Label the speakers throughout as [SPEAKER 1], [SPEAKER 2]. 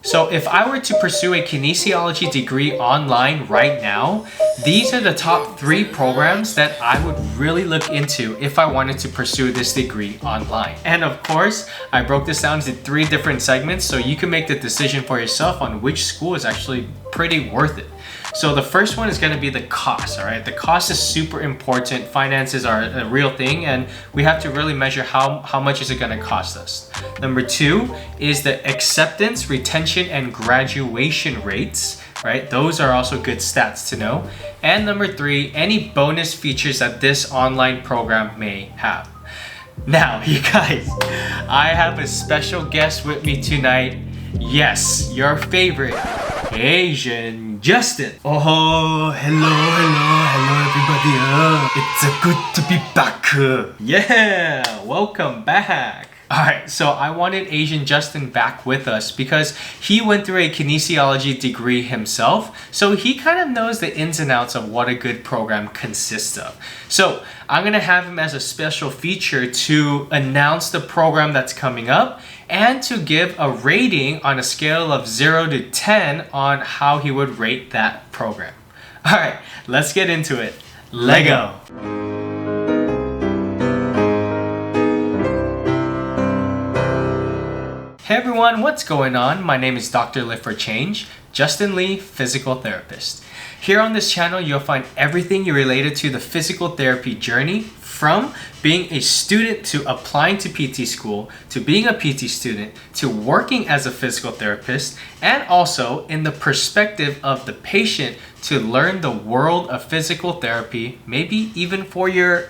[SPEAKER 1] So if I were to pursue a kinesiology degree online right now, these are the top 3 programs that I would really look into if I wanted to pursue this degree online. And of course, I broke this down into 3 different segments so you can make the decision for yourself on which school is actually pretty worth it. So the first one is going to be the cost, all right? The cost is super important. Finances are a real thing, and we have to really measure how much is it going to cost us. Number 2 is the acceptance, retention, and graduation rates, right? Those are also good stats to know. And number 3, any bonus features that this online program may have. Now, you guys, I have a special guest with me tonight. Yes, your favorite, Asian Justin.
[SPEAKER 2] Oh, hello everybody. It's good to be back.
[SPEAKER 1] Yeah, welcome back. Alright, so I wanted Asian Justin back with us because he went through a kinesiology degree himself, so he kind of knows the ins and outs of what a good program consists of. So I'm going to have him as a special feature to announce the program that's coming up and to give a rating on a scale of 0 to 10 on how he would rate that program. Alright, let's get into it. Lego! Hey everyone, what's going on? My name is Dr. Live for Change, Justin Lee, physical therapist. Here on this channel, you'll find everything related to the physical therapy journey, from being a student to applying to PT school, to being a PT student, to working as a physical therapist, and also in the perspective of the patient to learn the world of physical therapy, maybe even for your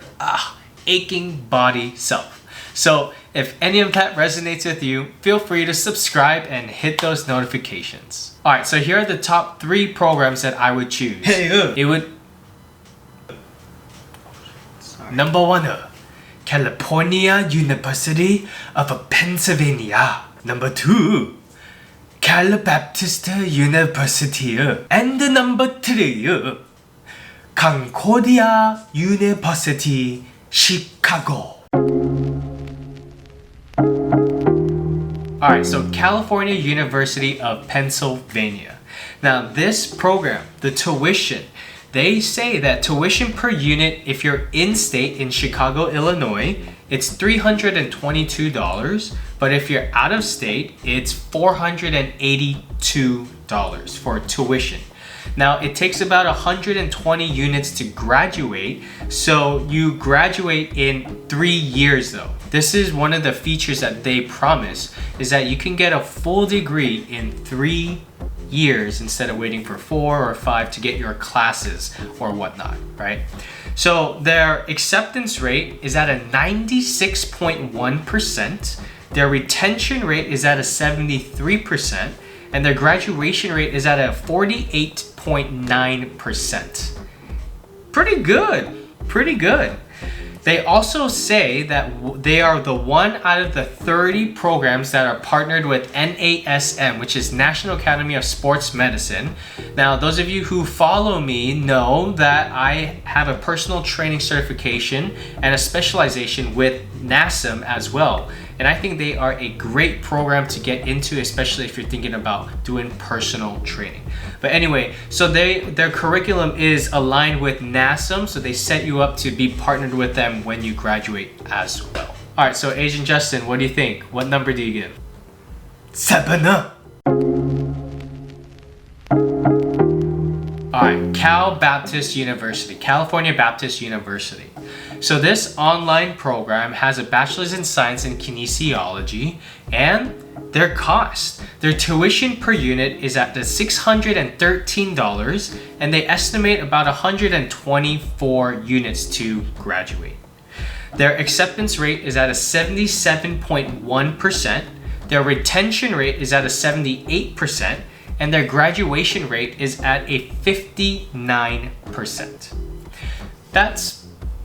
[SPEAKER 1] aching body self. So if any of that resonates with you, feel free to subscribe and hit those notifications. Alright, so here are the top 3 programs that I would choose. Number 1, California University of Pennsylvania. Number 2, Cal Baptist University. And number 3, Concordia University, Chicago. Alright, so California University of Pennsylvania. Now this program, the tuition, they say that tuition per unit, if you're in-state in Chicago, Illinois, it's $322, but if you're out of state, it's $482 for tuition. Now, it takes about 120 units to graduate, so you graduate in 3 years though. This is one of the features that they promise, is that you can get a full degree in 3 years instead of waiting for 4 or 5 to get your classes or whatnot, right? So their acceptance rate is at a 96.1%, their retention rate is at a 73%, and their graduation rate is at a 48.9%. Pretty good. They also say that they are the one out of the 30 programs that are partnered with NASM, which is National Academy of Sports Medicine. Now, those of you who follow me know that I have a personal training certification and a specialization with NASM as well. And I think they are a great program to get into, especially if you're thinking about doing personal training. But anyway, so their curriculum is aligned with NASM, so they set you up to be partnered with them when you graduate as well. Alright, so Asian Justin, what do you think? What number do you give?
[SPEAKER 2] 7.
[SPEAKER 1] Alright, California Baptist University. So this online program has a bachelor's in science in kinesiology, and their cost. Their tuition per unit is at the $613, and they estimate about 124 units to graduate. Their acceptance rate is at a 77.1%, their retention rate is at a 78%, and their graduation rate is at a 59%. That's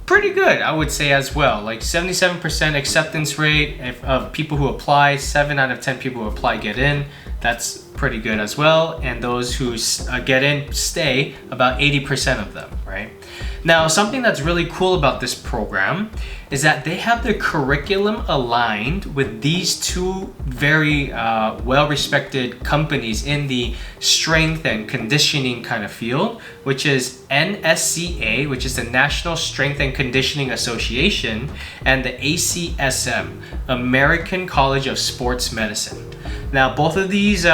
[SPEAKER 1] pretty good, I would say as well. Like 77% acceptance rate of people who apply, 7 out of 10 people who apply get in. That's pretty good as well. And those who get in stay, about 80% of them, right? Now, something that's really cool about this program is that they have their curriculum aligned with these two very well-respected companies in the strength and conditioning kind of field, which is NSCA, which is the National Strength and Conditioning Association, and the ACSM, American College of Sports Medicine. Now, both of these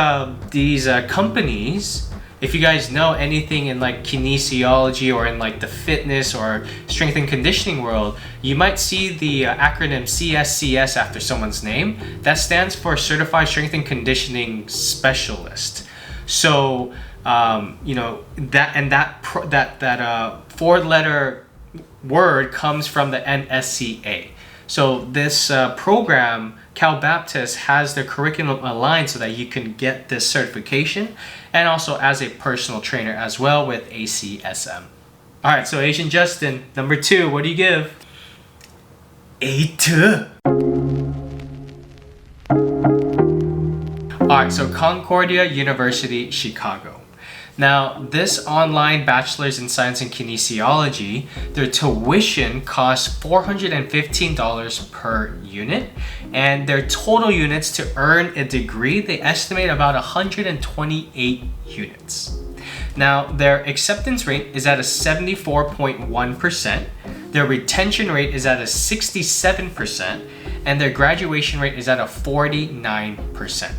[SPEAKER 1] companies, if you guys know anything in like kinesiology or in like the fitness or strength and conditioning world, you might see the acronym CSCS after someone's name. That stands for Certified Strength and Conditioning Specialist. So, you know, that four-letter word comes from the NSCA. So this program, Cal Baptist, has their curriculum aligned so that you can get this certification, and also as a personal trainer as well with ACSM. All right, so Asian Justin, number 2, what do you give?
[SPEAKER 2] 8.
[SPEAKER 1] All right, so Concordia University, Chicago. Now, this online bachelor's in science and kinesiology, their tuition costs $415 per unit, and their total units to earn a degree, they estimate about 128 units. Now, their acceptance rate is at a 74.1%, their retention rate is at a 67%, and their graduation rate is at a 49%.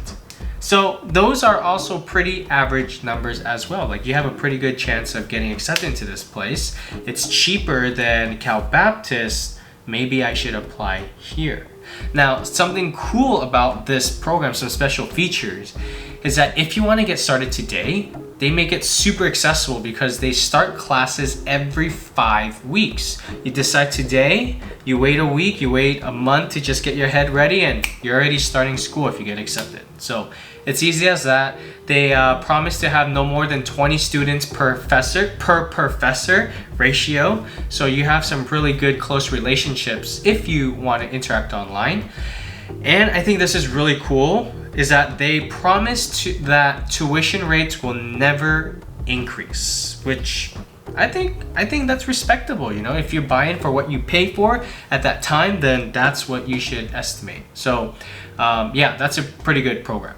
[SPEAKER 1] So those are also pretty average numbers as well. Like, you have a pretty good chance of getting accepted into this place. It's cheaper than Cal Baptist. Maybe I should apply here. Now, something cool about this program, some special features, is that if you want to get started today, they make it super accessible because they start classes every 5 weeks. You decide today, you wait a week, you wait a month to just get your head ready, and you're already starting school if you get accepted. So it's easy as that. They promise to have no more than 20 students per professor ratio. So you have some really good close relationships if you want to interact online. And I think this is really cool, is that they promise that tuition rates will never increase, which I think that's respectable. You know, if you're buying for what you pay for at that time, then that's what you should estimate. So yeah, that's a pretty good program.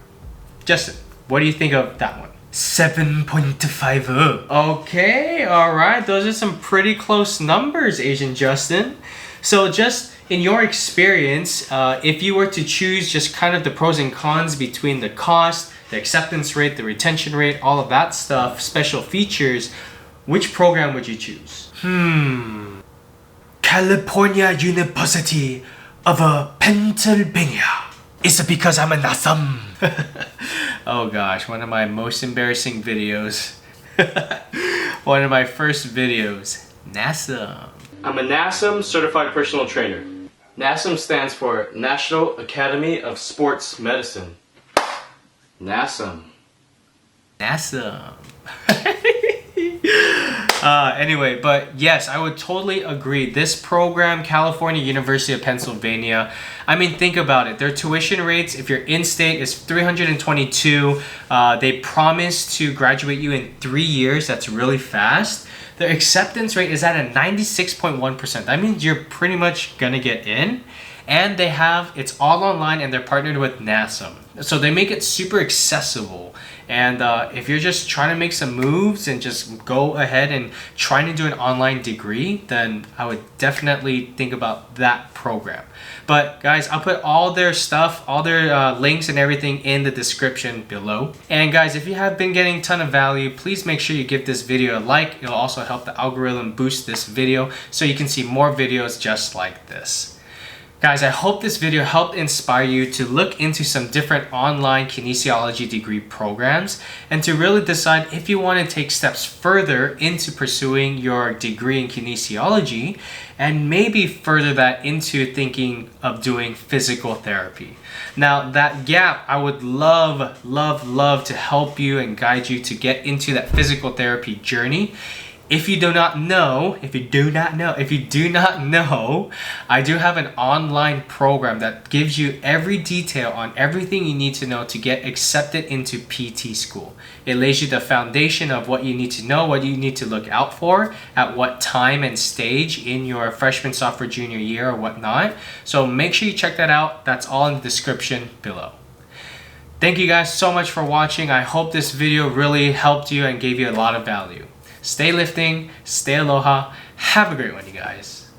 [SPEAKER 1] Justin, what do you think of that one?
[SPEAKER 2] 7.5.
[SPEAKER 1] Okay, all right. Those are some pretty close numbers, Asian Justin. So just in your experience, if you were to choose just kind of the pros and cons between the cost, the acceptance rate, the retention rate, all of that stuff, special features, which program would you choose?
[SPEAKER 2] California University of Pennsylvania. It's because I'm an awesome.
[SPEAKER 1] Oh gosh, one of my most embarrassing videos. One of my first videos. NASM. I'm a NASM certified personal trainer. NASM stands for National Academy of Sports Medicine. NASM. NASM. Anyway, but yes, I would totally agree. This program, California University of Pennsylvania, I mean, think about it. Their tuition rates, if you're in-state, is $322. They promise to graduate you in 3 years. That's really fast. Their acceptance rate is at a 96.1%. That means you're pretty much gonna get in. And they have, it's all online, and they're partnered with NASM. So they make it super accessible. And if you're just trying to make some moves and just go ahead and trying to do an online degree, then I would definitely think about that program. But guys, I'll put all their stuff, all their links and everything in the description below. And guys, if you have been getting a ton of value, please make sure you give this video a like. It'll also help the algorithm boost this video so you can see more videos just like this. Guys, I hope this video helped inspire you to look into some different online kinesiology degree programs and to really decide if you want to take steps further into pursuing your degree in kinesiology and maybe further that into thinking of doing physical therapy. Now, that gap, I would love to help you and guide you to get into that physical therapy journey. If you do not know, I do have an online program that gives you every detail on everything you need to know to get accepted into PT school. It lays you the foundation of what you need to know, what you need to look out for, at what time and stage in your freshman, sophomore, junior year or whatnot. So make sure you check that out. That's all in the description below. Thank you guys so much for watching. I hope this video really helped you and gave you a lot of value. Stay lifting, stay aloha. Have a great one, you guys.